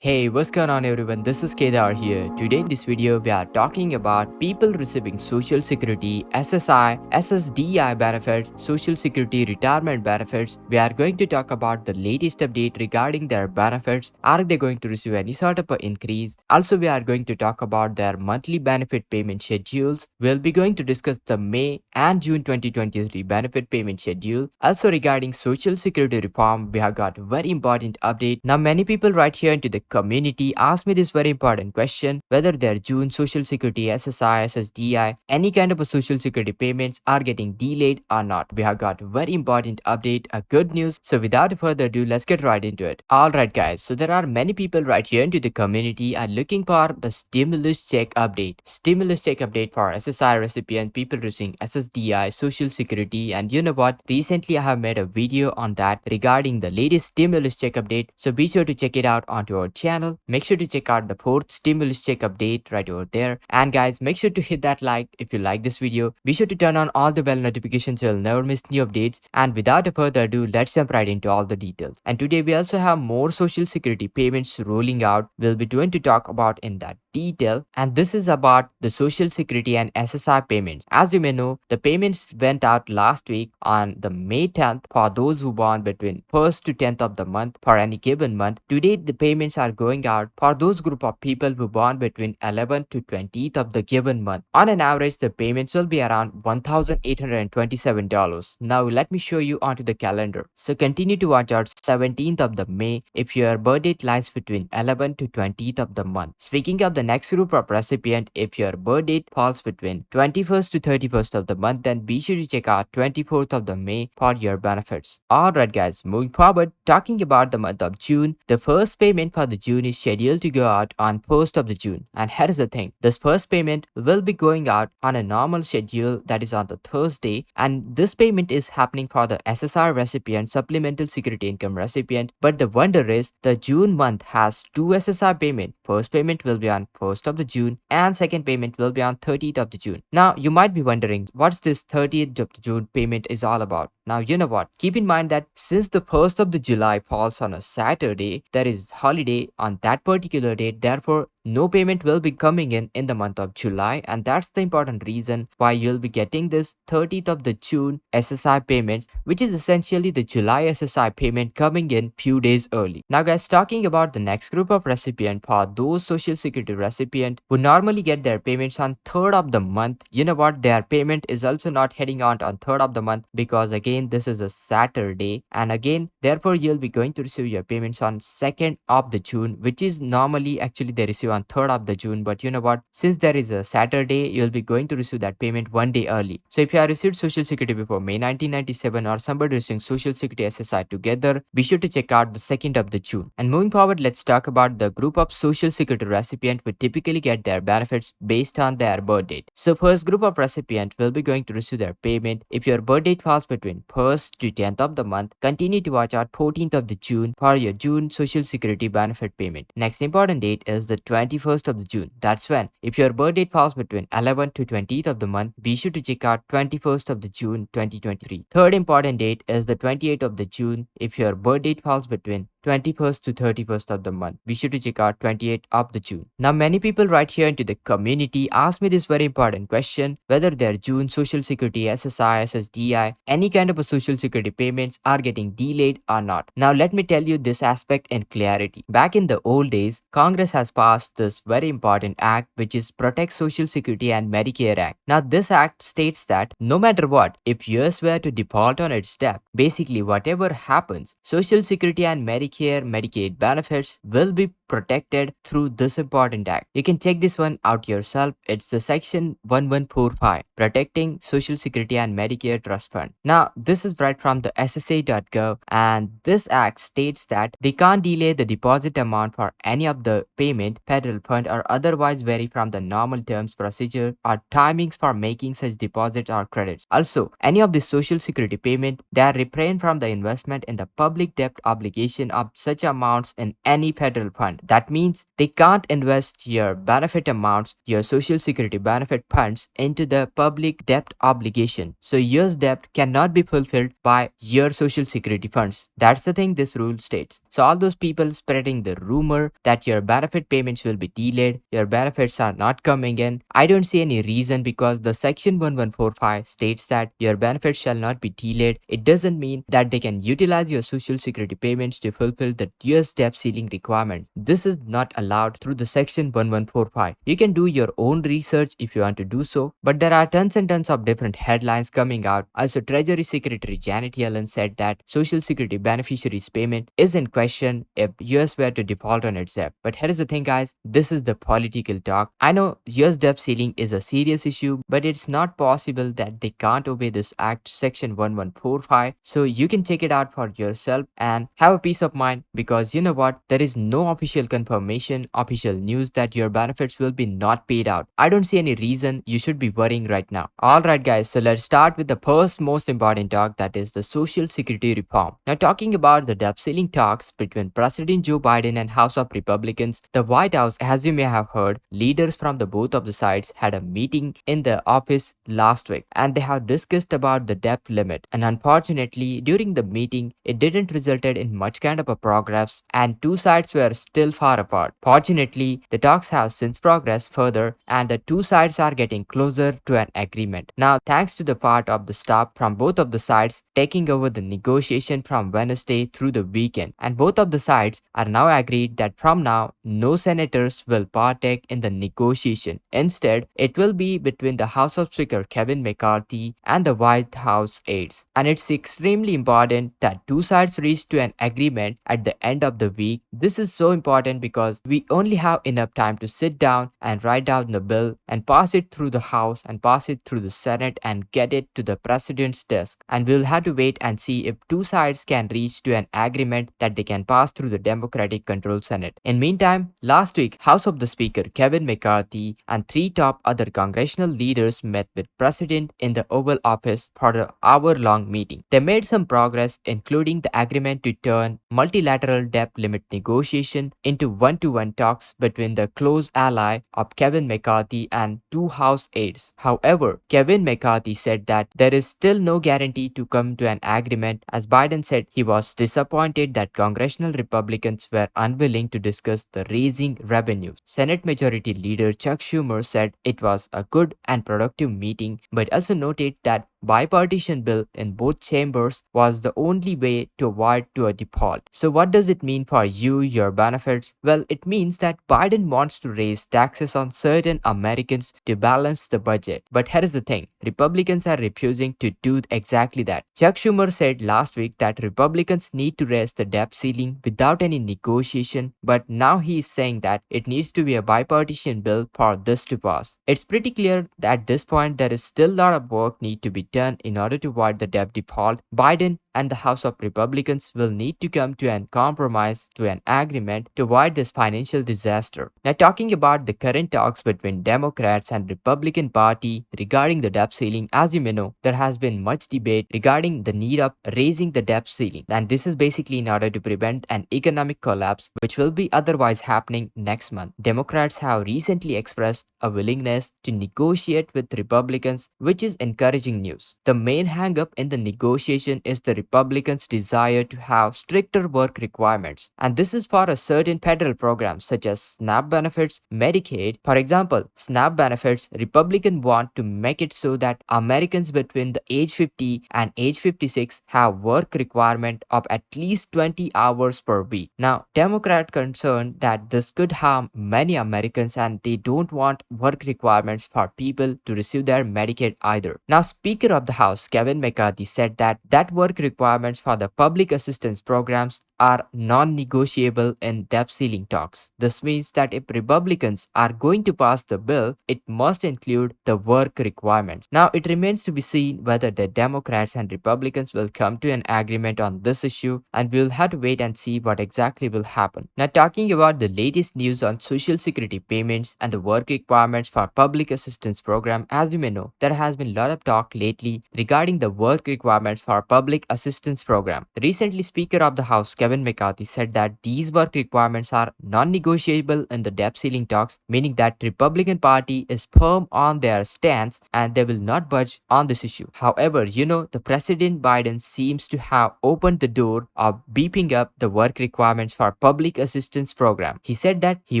Hey, what's going on everyone? This is Kedar here. Today in this video, we are talking about people receiving Social Security, SSI, SSDI benefits, Social Security retirement benefits. We are going to talk about the latest update regarding their benefits. Are they going to receive any sort of an increase? Also, we are going to talk about their monthly benefit payment schedules. We'll be going to discuss the May and June 2023 benefit payment schedule. Also, regarding Social Security reform, we have got very important update. Now, many people right here into the community ask me this very important question whether their June Social Security, SSI, SSDI, any kind of a Social Security payments are getting delayed or not. We have got very important update, a good news. So without further ado, let's get right into it. Alright guys, so there are many people right here into the community are looking for the stimulus check update. Stimulus check update for SSI recipient, people receiving SSDI, Social Security, and you know what? Recently I have made a video on that regarding the latest stimulus check update. So be sure to check it out onto our channel. Make sure to check out the fourth stimulus check update right over there. And guys, make sure to hit that like if you like this video. Be sure to turn on all the bell notifications so you'll never miss new updates. And without further ado, let's jump right into all the details. And today we also have more social security payments rolling out. We'll be going to talk about in that detail. And this is about the social security and SSI payments. As you may know, the payments went out last week on the May 10th for those who born between 1st to 10th of the month for any given month. Today the payments are going out for those group of people who born between 11th to 20th of the given month. On an average, the payments will be around $1,827. Now let me show you onto the calendar. So continue to watch out 17th of the May if your birth date lies between 11th to 20th of the month. Speaking of the next group of recipient, if your birth date falls between 21st to 31st of the month, then be sure to check out 24th of the May for your benefits. Alright guys, moving forward, talking about the month of June, the first payment for the June is scheduled to go out on 1st of the June. And here is the thing, this first payment will be going out on a normal schedule, that is on the Thursday, and this payment is happening for the SSR recipient, supplemental security income recipient. But the wonder is the June month has two SSR payment. First payment will be on 1st of the June and second payment will be on 30th of the June. Now you might be wondering what's this 30th of the June payment is all about. Now you know what, keep in mind that since the 1st of the July falls on a Saturday, there is holiday on that particular date, therefore no payment will be coming in the month of July, and that's the important reason why you'll be getting this 30th of the June SSI payment, which is essentially the July SSI payment coming in few days early. Now guys, talking about the next group of recipient, for those social security recipient who normally get their payments on 3rd of the month, you know what, their payment is also not heading out on 3rd of the month because again this is a Saturday, and again therefore you'll be going to receive your payments on 2nd of the June, which is normally actually they receive on 3rd of the June. But you know what, since there is a Saturday, you'll be going to receive that payment one day early. So if you have received social security before May 1997 or somebody receiving social security SSI together, be sure to check out the 2nd of the June. And moving forward, let's talk about the group of social security recipient who typically get their benefits based on their birth date. So first group of recipient will be going to receive their payment if your birth date falls between 1st to 10th of the month. Continue to watch out 14th of the June for your June social security benefit payment. Next important date is the 21st of the June. That's when if your birth date falls between 11th to 20th of the month, be sure to check out 21st of the June 2023. Third important date is the 28th of the June if your birth date falls between 21st to 31st of the month. Be sure to check out 28th of the June. Now many people right here into the community ask me this very important question whether their June social security, SSI, SSDI, any kind of a social security payments are getting delayed or not. Now let me tell you this aspect in clarity. Back in the old days, Congress has passed this very important act which is Protect Social Security and Medicare Act. Now this act states that no matter what, if US were to default on its debt, basically whatever happens, Social Security and Medicare, Medicaid benefits will be protected through this important act. You can check this one out yourself. It's the section 1145, Protecting Social Security and Medicare Trust Fund. Now this is right from the SSA.gov, and this act states that they can't delay the deposit amount for any of the payment, federal fund, or otherwise vary from the normal terms, procedure, or timings for making such deposits or credits. Also, any of the social security payment, they are refrained from the investment in the public debt obligation up such amounts in any federal fund. That means they can't invest your benefit amounts, your social security benefit funds into the public debt obligation. So your debt cannot be fulfilled by your social security funds. That's the thing this rule states. So all those people spreading the rumor that your benefit payments will be delayed, your benefits are not coming in, I don't see any reason because the section 1145 states that your benefits shall not be delayed. It doesn't mean that they can utilize your social security payments to fulfill the US debt ceiling requirement. This is not allowed through the section 1145. You can do your own research if you want to do so, but there are tons and tons of different headlines coming out. Also, Treasury Secretary Janet Yellen said that social security beneficiaries payment is in question if US were to default on its debt. But here is the thing, guys, this is the political talk. I know US debt ceiling is a serious issue, but it's not possible that they can't obey this act section 1145. So you can check it out for yourself and have a peace of mind, because you know what, there is no official confirmation, official news that your benefits will be not paid out. I don't see any reason you should be worrying right now. Alright guys, so let's start with the first most important talk, that is the social security reform. Now talking about the debt ceiling talks between President Joe Biden and House of Republicans, the White House, as you may have heard, leaders from the both of the sides had a meeting in the office last week and they have discussed about the debt limit, and unfortunately during the meeting it didn't resulted in much kind of a progress and two sides were still far apart. Fortunately, the talks have since progressed further and the two sides are getting closer to an agreement. Now thanks to the part of the staff from both of the sides taking over the negotiation from Wednesday through the weekend, and both of the sides are now agreed that from now no senators will partake in the negotiation. Instead, it will be between the House of Speaker Kevin McCarthy and the White House aides. And it's extremely important that two sides reach to an agreement at the end of the week. This is so important because we only have enough time to sit down and write down the bill and pass it through the House and pass it through the Senate and get it to the President's desk. And we'll have to wait and see if two sides can reach to an agreement that they can pass through the Democratic controlled Senate. In meantime, last week, House of the Speaker Kevin McCarthy and three top other congressional leaders met with President in the Oval Office for an hour-long meeting. They made some progress, including the agreement to turn multilateral debt limit negotiation into one-to-one talks between the close ally of Kevin McCarthy and two House aides. However, Kevin McCarthy said that there is still no guarantee to come to an agreement, as Biden said he was disappointed that congressional Republicans were unwilling to discuss the raising revenues. Senate Majority Leader Chuck Schumer said it was a good and productive meeting, but also noted that bipartisan bill in both chambers was the only way to avoid to a default. So what does it mean for you, your benefits? Well, it means that Biden wants to raise taxes on certain Americans to balance the budget. But here is the thing, Republicans are refusing to do exactly that. Chuck Schumer said last week that Republicans need to raise the debt ceiling without any negotiation, but now he is saying that it needs to be a bipartisan bill for this to pass. It's pretty clear that at this point there is still a lot of work need to be done in order to avoid the debt default. Biden and the House of Republicans will need to come to an compromise, to an agreement to avoid this financial disaster. Now talking about the current talks between Democrats and Republican Party regarding the debt ceiling, as you may know, there has been much debate regarding the need of raising the debt ceiling, and this is basically in order to prevent an economic collapse which will be otherwise happening next month. Democrats have recently expressed a willingness to negotiate with Republicans, which is encouraging news. The main hang-up in the negotiation is the Republicans' desire to have stricter work requirements, and this is for a certain federal programs such as SNAP benefits, Medicaid. For example, SNAP benefits, Republicans want to make it so that Americans between the age 50 and age 56 have work requirement of at least 20 hours per week. Now, Democrats concerned that this could harm many Americans and they don't want work requirements for people to receive their Medicaid either. Now, Speaker of the House Kevin McCarthy said that work requirements for the public assistance programs are non-negotiable in debt ceiling talks. This means that if Republicans are going to pass the bill, it must include the work requirements. Now, it remains to be seen whether the Democrats and Republicans will come to an agreement on this issue, and we'll have to wait and see what exactly will happen. Now, talking about the latest news on Social Security payments and the work requirements for public assistance program, as you may know, there has been a lot of talk lately regarding the work requirements for public assistance program. Recently, Speaker of the House Kevin McCarthy said that these work requirements are non-negotiable in the debt ceiling talks, meaning that Republican Party is firm on their stance and they will not budge on this issue. However, the President Biden seems to have opened the door of beefing up the work requirements for public assistance program. He said that he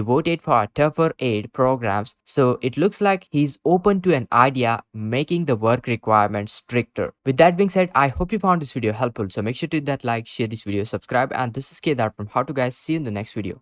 voted for tougher aid programs, so it looks like he's open to an idea making the work requirements stricter. With that being said, I hope you found this video helpful. So make sure to hit that like, share this video, subscribe, and this is Kedar from How to Guys. See you in the next video.